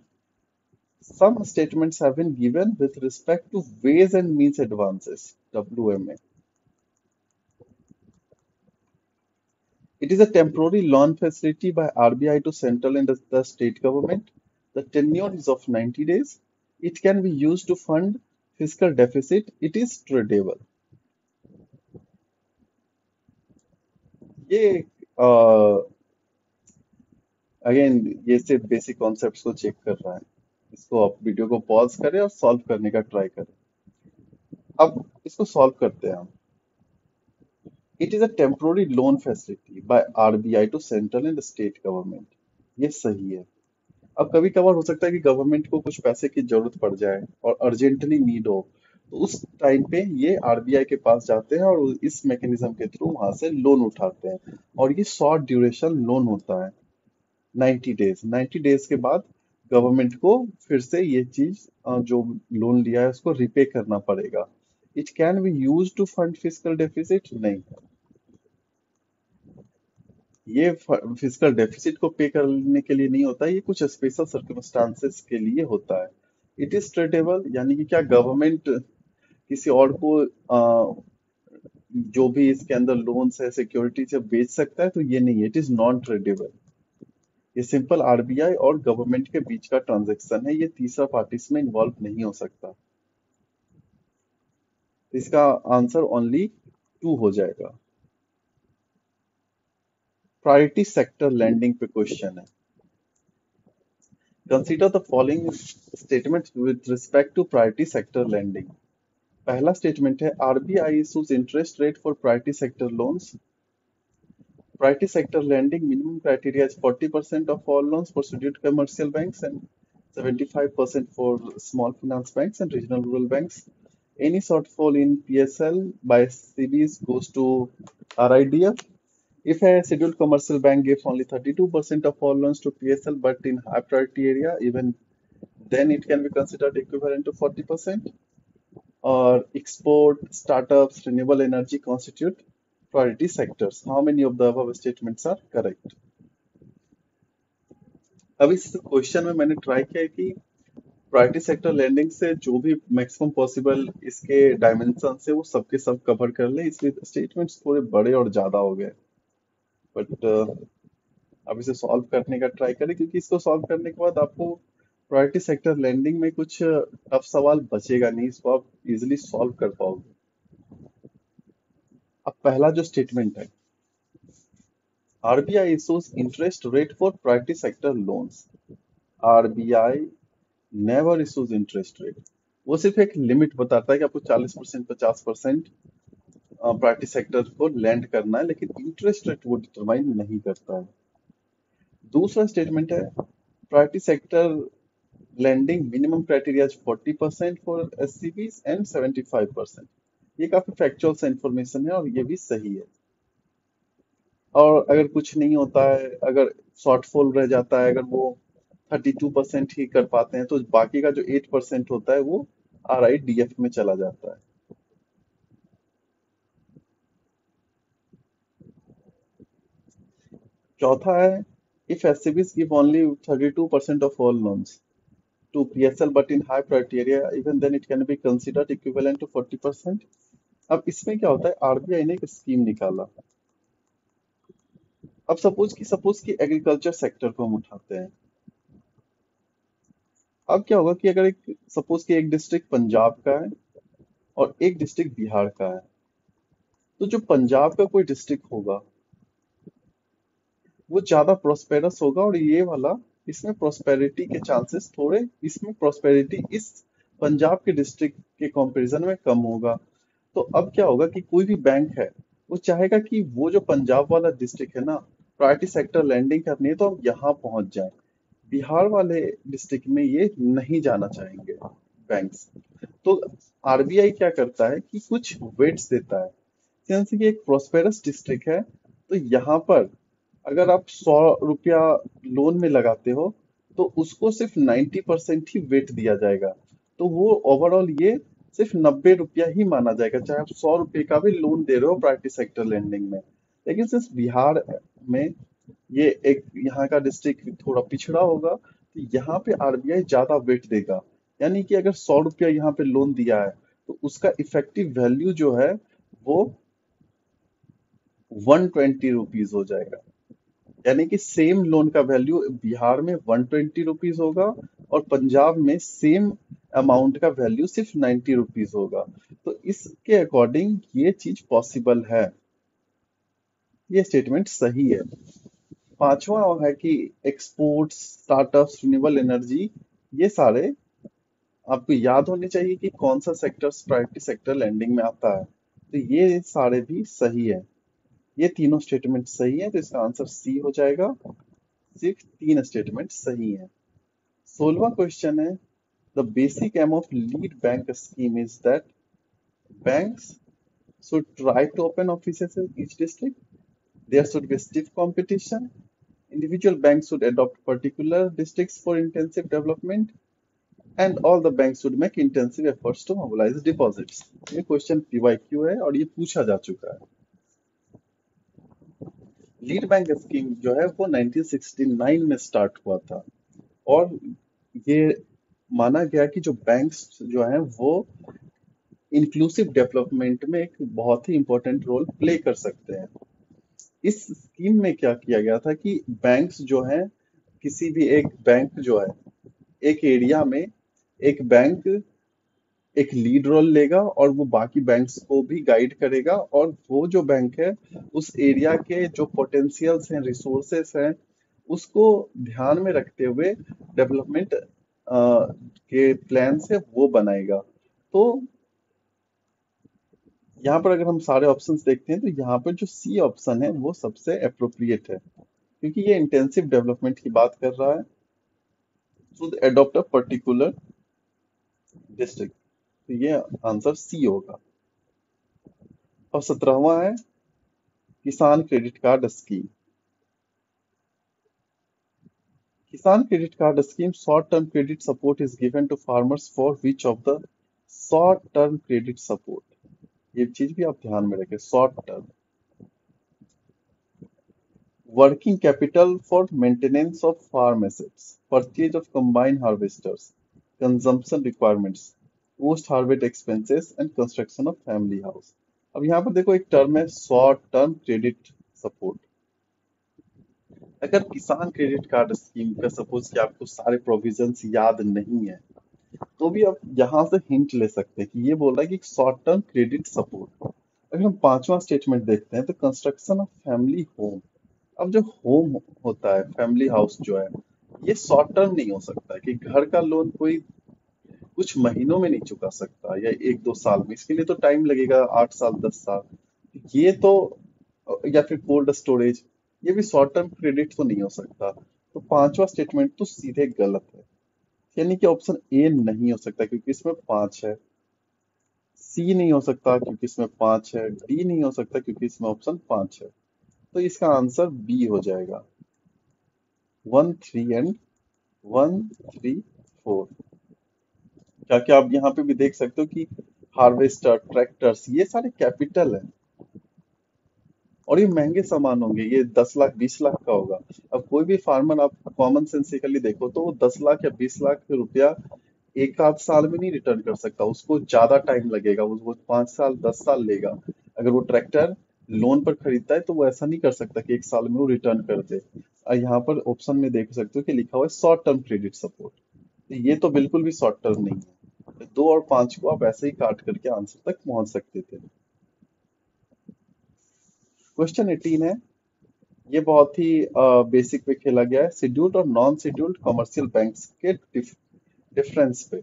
Some statements have been given with respect to ways and means advances, WMA. It is a temporary loan facility by RBI to central and the state government. The tenure is of 90 days. It can be used to fund fiscal deficit. It is tradable. ये again ये सिर्फ basic concepts को check कर रहा है। इसको आप video को पॉज करें और सॉल्व करने का ट्राई करें। अब इसको सॉल्व करते हैं हम। It is a temporary loan facility by RBI to central and state government. ये सही है। अब कभी कभार हो सकता है कि गवर्नमेंट को कुछ पैसे की जरूरत पड़ जाए और अर्जेंटली नीड हो, तो उस टाइम पे ये आरबीआई के पास जाते हैं और इस मैकेनिज्म के थ्रू वहां से लोन उठाते हैं। और ये शॉर्ट ड्यूरेशन लोन होता है, 90 डेज के बाद गवर्नमेंट को फिर से ये चीज जो लोन लिया है उसको रिपे करना पड़ेगा। It can be use to fund fiscal deficit, नहीं, ये फिजिकल डेफिसिट को पे करने के लिए नहीं होता, ये कुछ स्पेशल सर्कमस्टांसेस के लिए होता है। इट इज ट्रेडेबल, यानी कि क्या गवर्नमेंट किसी और को जो भी इसके अंदर लोन्स है सिक्योरिटी से बेच सकता है, तो ये नहीं है, इट इज नॉन ट्रेडेबल। ये सिंपल आरबीआई और गवर्नमेंट के बीच का ट्रांजैक्शन है, ये तीसरा पार्टी इसमें इन्वॉल्व नहीं हो सकता। इसका आंसर ओनली 2 हो जाएगा। प्रायोरिटी सेक्टर लैंडिंग पे क्वेश्चन है। Consider the following statement with respect to priority sector lending. पहला स्टेटमेंट है RBI issues interest rate for priority sector loans. Priority sector lending minimum criteria is 40% of all loans for scheduled commercial banks and 75% for small finance banks and regional rural banks. Any shortfall in PSL by CBs goes to RIDF. If a scheduled commercial bank gives only 32% of all loans to PSL but in high priority area, even then it can be considered equivalent to 40%. Or export, startups, renewable energy constitute priority sectors. How many of the above statements are correct? अब इस question में मैंने try किया है कि priority sector landing से जो भी मैक्सिमम पॉसिबल इसके डायमेंशन से वो सबके सब कवर कर ले, इसलिए स्टेटमेंट्स थोड़े बड़े और ज्यादा हो गए। बट अब इसे सॉल्व करने का ट्राई करें, क्योंकि इसको सॉल्व करने के बाद आपको प्रायोरिटी सेक्टर लैंडिंग में कुछ टफ सवाल बचेगा नहीं, इसको आप इजिली सॉल्व कर पाओगे। अब पहला जो स्टेटमेंट है, RBI issues interest rate for priority sector loans. RBI never issues interest rate. वो सिर्फ एक लिमिट बताता है कि आपको 40% 50% प्रायोरिटी सेक्टर को लैंड करना है, लेकिन इंटरेस्ट रेट वो डिटरमाइन नहीं करता है। दूसरा स्टेटमेंट है priority sector lending minimum criteria is 40% for SCBs and 75%. ये काफी फैक्चुअल सा इंफॉर्मेशन है और ये भी सही है। और अगर कुछ नहीं होता है, अगर शॉर्टफॉल रह जाता है, अगर वो 32% ही कर पाते हैं, तो बाकी का जो 8% होता है वो RIDF में चला जाता है। चौथा है if SCBs give only 32% of all loans to PSL but in high priority area, even then it can be considered equivalent to 40%. अब इसमें क्या होता है, आरबीआई ने एक स्कीम निकाला। अब सपोज की एग्रीकल्चर सेक्टर को हम उठाते हैं। अब क्या होगा कि अगर सपोज कि एक डिस्ट्रिक्ट पंजाब का है और एक डिस्ट्रिक्ट बिहार का है, तो जो पंजाब का कोई डिस्ट्रिक्ट होगा वो ज्यादा प्रोस्पेरस होगा और ये वाला, इसमें प्रोस्पेरिटी के चांसेस थोड़े, इसमें प्रोस्पेरिटी इस पंजाब के डिस्ट्रिक्ट के कंपैरिजन में कम होगा। तो अब क्या होगा कि कोई भी बैंक है वो चाहेगा कि वो जो पंजाब वाला डिस्ट्रिक्ट है ना, प्रायोरिटी सेक्टर लैंडिंग करनी है तो हम यहाँ पहुंच जाएं। बिहार वाले डिस्ट्रिक्ट में ये नहीं जाना चाहेंगे बैंक्स। तो आरबीआई क्या करता है कि कुछ वेट्स देता है, जैसे कि एक प्रोस्पेरस डिस्ट्रिक्ट है तो यहाँ पर अगर आप 100 रुपया लोन में लगाते हो तो उसको सिर्फ 90% ही वेट दिया जाएगा, तो वो ओवरऑल ये सिर्फ 90 रुपया ही माना जाएगा, चाहे आप 100 रुपये का भी लोन दे रहे हो प्रायोरिटी सेक्टर लेंडिंग में। लेकिन सिर्फ बिहार में ये एक यहाँ का डिस्ट्रिक्ट थोड़ा पिछड़ा होगा, तो यहाँ पे आरबीआई ज्यादा वेट देगा, यानी कि अगर 100 रुपया यहाँ पे लोन दिया है तो उसका इफेक्टिव वैल्यू जो है वो 120 रुपीज हो जाएगा। यानी कि सेम लोन का वैल्यू बिहार में 120 रुपीज होगा और पंजाब में सेम अमाउंट का वैल्यू सिर्फ 90 रुपीज होगा। तो इसके अकॉर्डिंग ये चीज पॉसिबल है, ये स्टेटमेंट सही है। पांचवा है कि एक्सपोर्ट्स, स्टार्टअप्स, रिन्यूएबल एनर्जी, ये सारे आपको याद होने चाहिए कि कौन सा सेक्टर प्रायोरिटी सेक्टर लैंडिंग में आता है। तो ये सारे भी सही है, ये तीनों स्टेटमेंट सही है, तो इसका आंसर सी हो जाएगा। सिर्फ तीन स्टेटमेंट सही है। 16वां क्वेश्चन है, the basic aim of lead bank scheme is that banks should try to open offices in each district. There should be stiff competition. Individual banks should adopt particular districts for intensive development, and all the banks should make intensive efforts to mobilize deposits. ये question PYQ है और ये पूछा जा चुका है। Lead bank scheme जो है वो 1969 में स्टार्ट हुआ था और ये माना गया कि जो बैंक्स जो हैं वो इंक्लूसिव डेवलपमेंट में एक बहुत ही इंपॉर्टेंट रोल प्ले कर सकते हैं। इस स्कीम में क्या किया गया था कि बैंक्स जो हैं, किसी भी एक बैंक जो है एक एरिया में, एक बैंक एक लीड रोल लेगा और वो बाकी बैंक्स को भी गाइड करेगा, और वो जो बैंक है उस एरिया के जो पोटेंशियल्स हैं, रिसोर्सेस हैं, उसको ध्यान में रखते हुए डेवलपमेंट के प्लान से वो बनाएगा। तो यहाँ पर अगर हम सारे ऑप्शंस देखते हैं तो यहाँ पर जो सी ऑप्शन है वो सबसे अप्रोप्रिएट है, क्योंकि ये इंटेंसिव डेवलपमेंट की बात कर रहा है। Should adopt a particular district, तो ये आंसर सी होगा। और 17वां है Kisan credit card scheme. Kisan credit card scheme short term credit support is given to farmers for which of the short term credit support, ये चीज भी आप ध्यान में रखें। Short term working capital for maintenance of farm assets, purchase of combine harvesters, consumption requirements, post-harvest expenses and construction of family house। अब यहाँ पर देखो एक टर्म है शॉर्ट टर्म क्रेडिट सपोर्ट। अगर किसान क्रेडिट कार्ड स्कीम का सपोज कि आपको सारे प्रोविजंस याद नहीं है, तो भी आप यहाँ से हिंट ले सकते हैं कि ये बोल रहा है कि शॉर्ट टर्म क्रेडिट सपोर्ट। अगर हम पांचवा स्टेटमेंट देखते हैं तो कंस्ट्रक्शन ऑफ फैमिली होम। अब जो होम होता है, फैमिली हाउस जो है, ये शॉर्ट टर्म नहीं हो सकता कि घर का लोन कोई कुछ महीनों में नहीं चुका सकता या एक दो साल में, इसके लिए तो टाइम लगेगा, 8 साल 10 साल। ये तो, या फिर कोल्ड स्टोरेज, ये भी शॉर्ट टर्म क्रेडिट तो नहीं हो सकता। तो पांचवा स्टेटमेंट तो सीधे गलत है, यानी कि ऑप्शन ए नहीं हो सकता क्योंकि इसमें 5 है, सी नहीं हो सकता क्योंकि इसमें 5 है, डी नहीं हो सकता क्योंकि इसमें ऑप्शन 5 है। तो इसका आंसर बी हो जाएगा, 1 3 एंड 1 3 4। क्या क्या आप यहाँ पे भी देख सकते हो कि हार्वेस्टर, ट्रैक्टर्स, ये सारे कैपिटल है और ये महंगे सामान होंगे, ये 10 लाख 20 लाख का होगा। अब कोई भी फार्मर आप कॉमन सेंसिकली देखो तो वो 10 लाख या 20 लाख रुपया एक आध साल में नहीं रिटर्न कर सकता, उसको ज्यादा टाइम लगेगा, वो 5 साल 10 साल लेगा। अगर वो ट्रैक्टर लोन पर खरीदता है तो वो ऐसा नहीं कर सकता कि एक साल में वो रिटर्न कर दे। यहाँ पर ऑप्शन में देख सकते हो कि लिखा हुआ है शॉर्ट टर्म क्रेडिट सपोर्ट, ये तो बिल्कुल भी शॉर्ट टर्म नहीं है। तो 2 और 5 को आप ऐसे ही काट करके आंसर तक पहुंच सकते थे। क्वेश्चन 18 है, ये बहुत ही बेसिक पे खेला गया है, शेड्यूल्ड और नॉन शेड्यूल्ड कमर्शियल बैंक्स के डिफरेंस पे।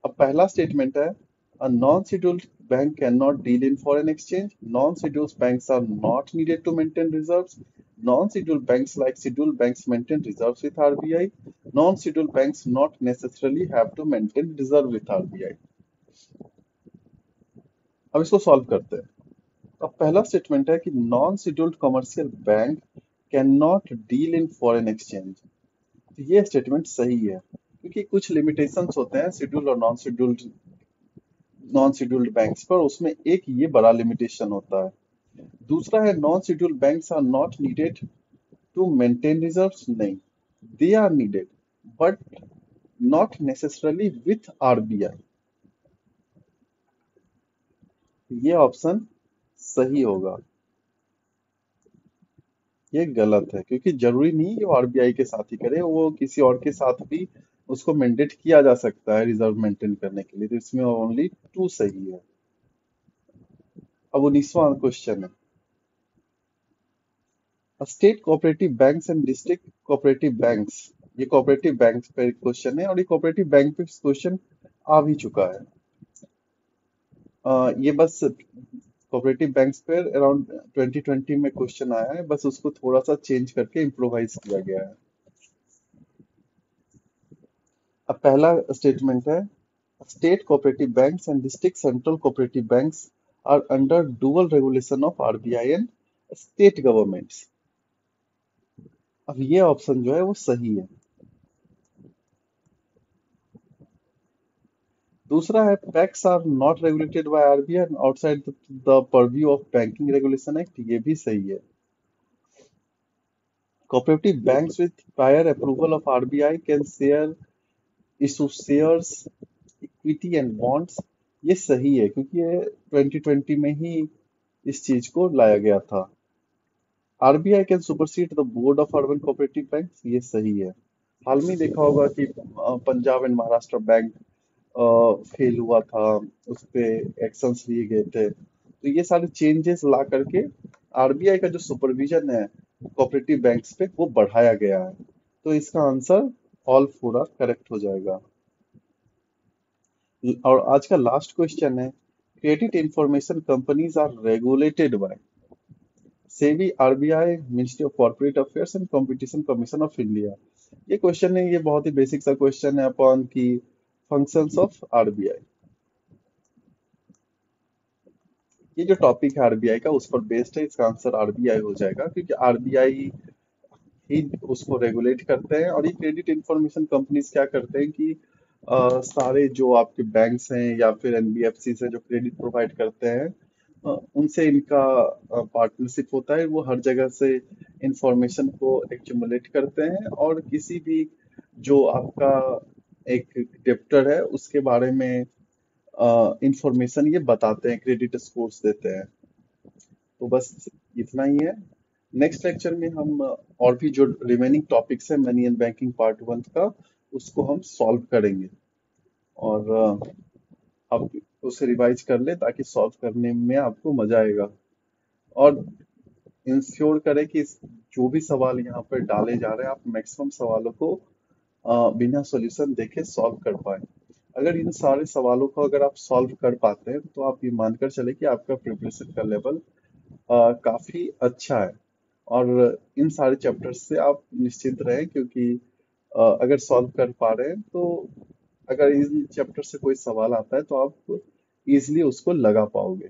अब पहला स्टेटमेंट है, a non-scheduled bank cannot deal in foreign exchange, non-scheduled banks are not needed to maintain reserves, non-scheduled banks like scheduled banks maintain reserves with RBI, non-scheduled banks not necessarily have to maintain reserve with RBI। अब इसको solve करते हैं। अब पहला statement है कि non scheduled commercial bank can not deal in foreign exchange. तो ये स्टेटमेंट सही है क्योंकि कुछ लिमिटेशंस होते हैं शेड्यूल्ड और नॉन शेड्यूल्ड बैंक्स पर, उसमें एक ये बड़ा लिमिटेशन होता है। दूसरा है non scheduled banks are not needed to maintain reserves, नहीं, they are needed. but not necessarily with RBI। ये ऑप्शन सही होगा। ये गलत है, क्योंकि जरूरी नहीं कि वो आरबीआई के साथ ही करे, वो किसी और के साथ भी उसको मैंडेट किया जा सकता है रिजर्व मेंटेन करने के लिए, तो इसमें ओनली टू सही है। अब 19वां क्वेश्चन है, state cooperative banks and district cooperative banks. ये कोऑपरेटिव बैंक्स पे क्वेश्चन है, और ये कोऑपरेटिव बैंक पे क्वेश्चन आ भी चुका है। ये बस कोऑपरेटिव बैंक्स पे अराउंड 2020 में क्वेश्चन आया है, बस उसको थोड़ा सा चेंज करके इम्प्रोवाइज किया गया है। अब पहला स्टेटमेंट है, state cooperative banks and district central cooperative banks are under dual regulation of RBI and state governments. अब ये ऑप्शन जो है वो सही है। दूसरा है, PACS are not regulated by RBI and outside the purview of banking regulation act. ये भी सही है। Cooperative banks with prior approval of RBI can share issue shares equity and bonds. ये सही है, क्योंकि ये 2020 में ही इस चीज को लाया गया था। RBI can supersede the board of urban cooperative banks. ये सही है। हाल में देखा होगा कि Punjab and Maharashtra bank fail हुआ था, उस पे एक्शंस लिए गए थे, तो ये सारे चेंजेस ला करके आरबीआई का जो सुपरविजन है कोऑपरेटिव बैंक्स पे वो बढ़ाया गया है। तो इसका आंसर ऑल पूरा करेक्ट हो जाएगा। और आज का लास्ट क्वेश्चन है, credit information companies are regulated by SEBI, RBI, ministry of corporate affairs and competition commission of India. ये क्वेश्चन है, ये बहुत ही बेसिक सा क्वेश्चन है अपॉन की फंक्शंस ऑफ आरबीआई। ये जो टॉपिक है आरबीआई का उस पर बेस्ड है, इसका आंसर आरबीआई हो जाएगा, क्योंकि आरबीआई ही उसको रेगुलेट करते हैं। और ये क्रेडिट इंफॉर्मेशन कंपनीज क्या करते हैं कि सारे जो आपके बैंक्स हैं या फिर एनबीएफसी से जो क्रेडिट प्रोवाइड करते हैं, उनसे इनका पार्टनरशिप होता है। वो हर जगह से इंफॉर्मेशन को एक्यूमुलेट करते हैं, और किसी भी जो आपका एक डेप्टर है उसके बारे में इंफॉर्मेशन ये बताते हैं, क्रेडिट स्कोर्स देते हैं। तो बस इतना ही है। नेक्स्ट लेक्चर में हम और भी जो रिमेनिंग टॉपिक्स है मनी एंड बैंकिंग पार्ट 1 का, उसको हम सॉल्व करेंगे। और आप उसे रिवाइज कर ले ताकि सॉल्व करने में आपको मजा आएगा। और इंश्योर करें कि जो भी सवाल यहाँ पर डाले जा रहे हैं, आप मैक्सिमम सवालों को बिना सॉल्यूशन देखे सॉल्व कर पाए। अगर इन सारे सवालों को अगर आप सॉल्व कर पाते हैं, तो आप ये मानकर चले कि आपका प्रिपरेशन का लेवल काफी अच्छा है। और इन सारे चैप्टर्स से आप निश्चिंत रहें, क्योंकि अगर सॉल्व कर पा रहे हैं तो अगर इन चैप्टर से कोई सवाल आता है तो आप इजीली उसको लगा पाओगे।